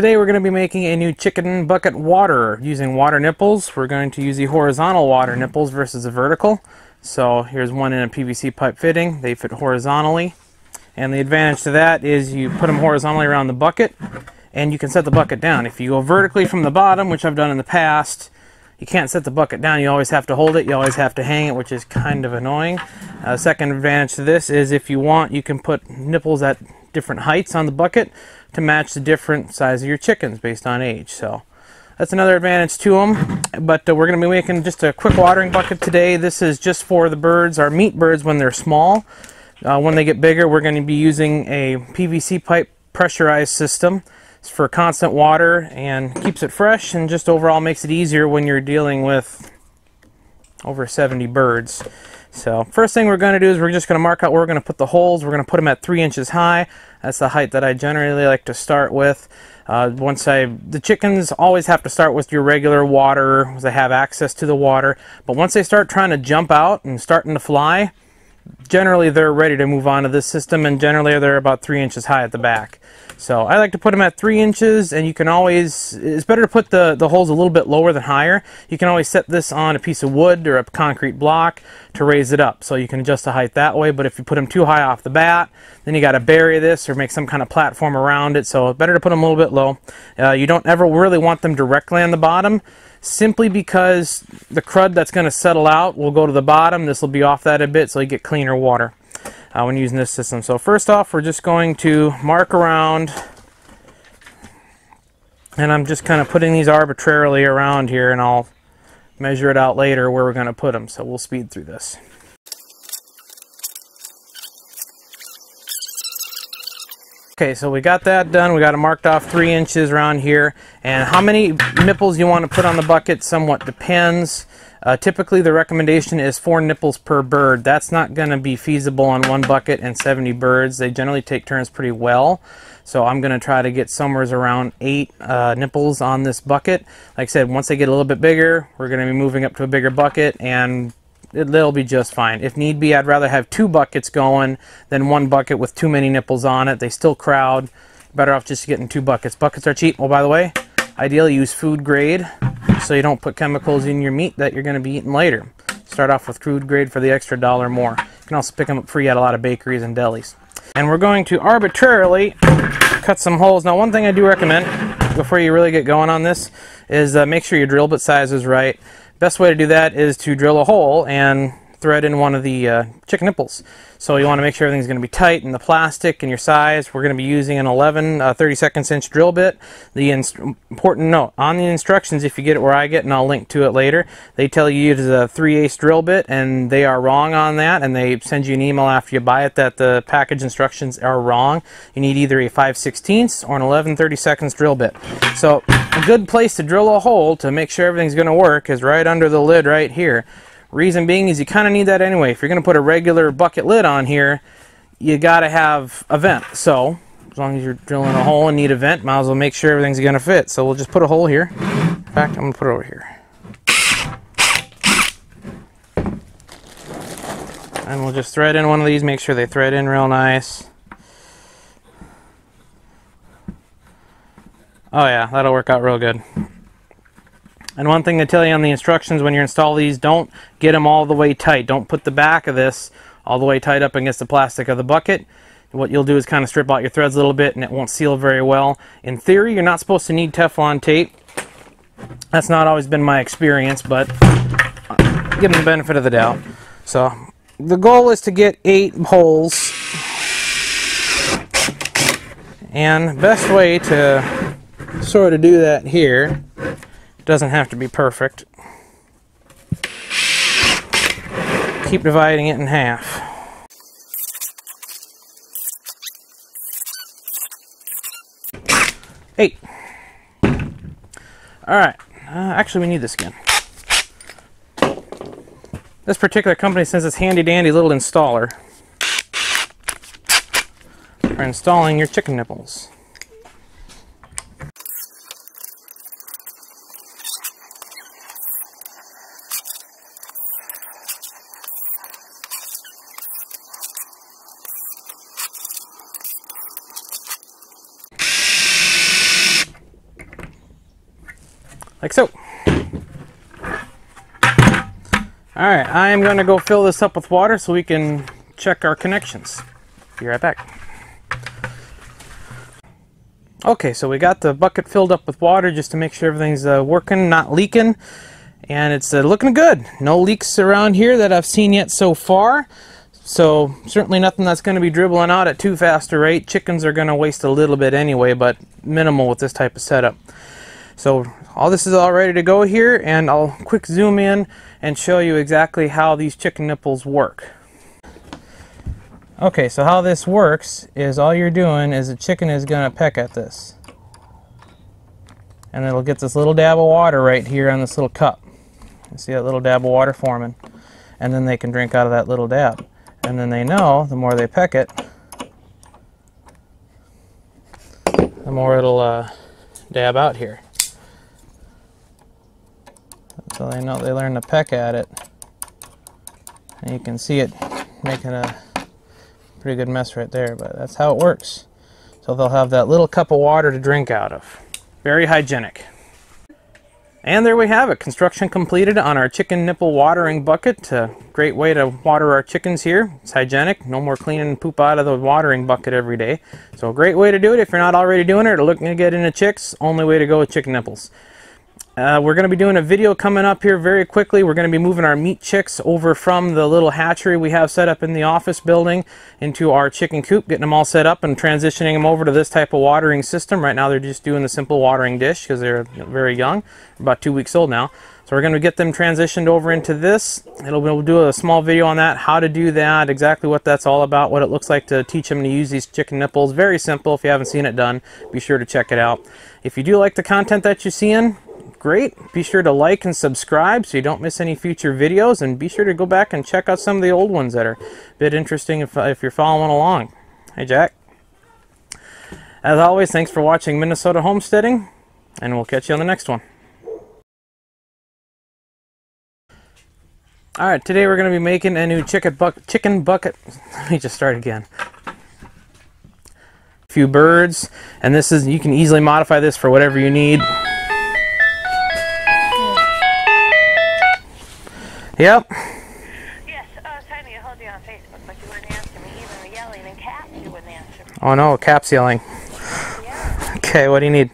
Today we're going to be making a new chicken bucket water using water nipples. We're going to use the horizontal water nipples versus the vertical. So here's one in a PVC pipe fitting. They fit horizontally. And the advantage to that is you put them horizontally around the bucket and you can set the bucket down. If you go vertically from the bottom, which I've done in the past, you can't set the bucket down. You always have to hold it. You always have to hang it, which is kind of annoying. Second advantage to this is if you want, you can put nipples at different heights on the bucket to match the different size of your chickens based on age. So that's another advantage to them. But we're going to be making just a quick watering bucket today. This is just for the birds, our meat birds, when they're small. When they get bigger, we're going to be using a PVC pipe pressurized system. It's for constant water and keeps it fresh and just overall makes it easier when you're dealing with over 70 birds. So first thing we're going to do is we're just going to mark out where we're going to put the holes. We're going to put them at 3 inches high. That's the height that I generally like to start with. The chickens always have to start with your regular water because they have access to the water. But once they start trying to jump out and starting to fly, generally they're ready to move on to this system, and generally they're about 3 inches high at the back. So I like to put them at 3 inches, and you can always, it's better to put the holes a little bit lower than higher. You can always set this on a piece of wood or a concrete block to raise it up, so you can adjust the height that way. But if you put them too high off the bat, then you got to bury this or make some kind of platform around it, so better to put them a little bit low. You don't ever really want them directly on the bottom, simply because the crud that's going to settle out will go to the bottom. This will be off that a bit, so you get cleaner water when using this system. So first off, we're just going to mark around, and I'm just kind of putting these arbitrarily around here, and I'll measure it out later where we're going to put them. So we'll speed through this. Okay, so we got that done. We got it marked off 3 inches around here. And how many nipples you want to put on the bucket somewhat depends. Typically the recommendation is 4 nipples per bird. That's not going to be feasible on one bucket and 70 birds. They generally take turns pretty well. So I'm going to try to get somewhere around 8 nipples on this bucket. Like I said, once they get a little bit bigger, we're going to be moving up to a bigger bucket, and they'll be just fine. If need be, I'd rather have 2 buckets going than one bucket with too many nipples on it. They still crowd. Better off just getting 2 buckets. Buckets are cheap. Oh, by the way, ideally use food grade so you don't put chemicals in your meat that you're going to be eating later. Start off with food grade for the extra $1 more. You can also pick them up free at a lot of bakeries and delis. And we're going to arbitrarily cut some holes. Now, one thing I do recommend before you really get going on this is make sure your drill bit size is right. Best way to do that is to drill a hole and thread in one of the chicken nipples. So you want to make sure everything's going to be tight in the plastic and your size. We're going to be using an 11 32 inch drill bit. The important note on the instructions, if you get it where I get, and I'll link to it later, they tell you it's a 3/8 drill bit, and they are wrong on that, and they send you an email after you buy it that the package instructions are wrong. You need either a 5/16 or an 11 32 drill bit. So a good place to drill a hole to make sure everything's going to work is right under the lid right here. Reason being is you kind of need that anyway. If you're going to put a regular bucket lid on here, you got to have a vent. So as long as you're drilling a hole and need a vent, might as well make sure everything's going to fit. So we'll just put a hole here. In fact, I'm going to put it over here. And we'll just thread in one of these, make sure they thread in real nice. Oh yeah, that'll work out real good. And one thing to tell you on the instructions when you install these, don't get them all the way tight. Don't put the back of this all the way tight up against the plastic of the bucket. What you'll do is kind of strip out your threads a little bit and it won't seal very well. In theory, you're not supposed to need Teflon tape. That's not always been my experience, but give them the benefit of the doubt. So the goal is to get 8 holes. And the best way to sort of do that here, doesn't have to be perfect. Keep dividing it in half. Eight. Alright. Actually, we need this again. This particular company sends this handy-dandy little installer for installing your chicken nipples. like so. Alright, I am going to go fill this up with water so we can check our connections. Be right back. Okay, so we got the bucket filled up with water just to make sure everything's working, not leaking. And it's looking good. No leaks around here that I've seen yet so far. So certainly nothing that's going to be dribbling out at too fast a rate. Chickens are going to waste a little bit anyway, but minimal with this type of setup. So all this is all ready to go here, and I'll quick zoom in and show you exactly how these chicken nipples work. Okay, so how this works is all you're doing is the chicken is going to peck at this. And it'll get this little dab of water right here on this little cup. You see that little dab of water forming? And then they can drink out of that little dab. And then they know the more they peck it, the more it'll dab out here. So they know, they learn to peck at it. And you can see it making a pretty good mess right there, but that's how it works. So they'll have that little cup of water to drink out of. Very hygienic. And there we have it, construction completed on our chicken nipple watering bucket. Great way to water our chickens here. It's hygienic, no more cleaning poop out of the watering bucket every day. So a great way to do it if you're not already doing it or looking to get into chicks. Only way to go with chicken nipples. We're going to be doing a video coming up here very quickly. We're going to be moving our meat chicks over from the little hatchery we have set up in the office building into our chicken coop, getting them all set up and transitioning them over to this type of watering system. Right now they're just doing the simple watering dish because they're very young, about 2 weeks old now. So we're going to get them transitioned over into this. We'll do a small video on that, how to do that, exactly what that's all about, what it looks like to teach them to use these chicken nipples. Very simple. If you haven't seen it done, be sure to check it out. If you do like the content that you're seeing, great. Be sure to like and subscribe so you don't miss any future videos, and be sure to go back and check out some of the old ones that are a bit interesting if you're following along. Hey, Jack. As always, thanks for watching Minnesota Homesteading, and we'll catch you on the next one. Alright, today we're going to be making a new chicken bucket. Let me just start again. A few birds, and this is, you can easily modify this for whatever you need. Yep. Yes, I was trying to get hold of you on Facebook, but you wouldn't answer me. Even yelling in caps, you wouldn't answer me. Oh no, Cap's yelling. Yeah. Okay, what do you need?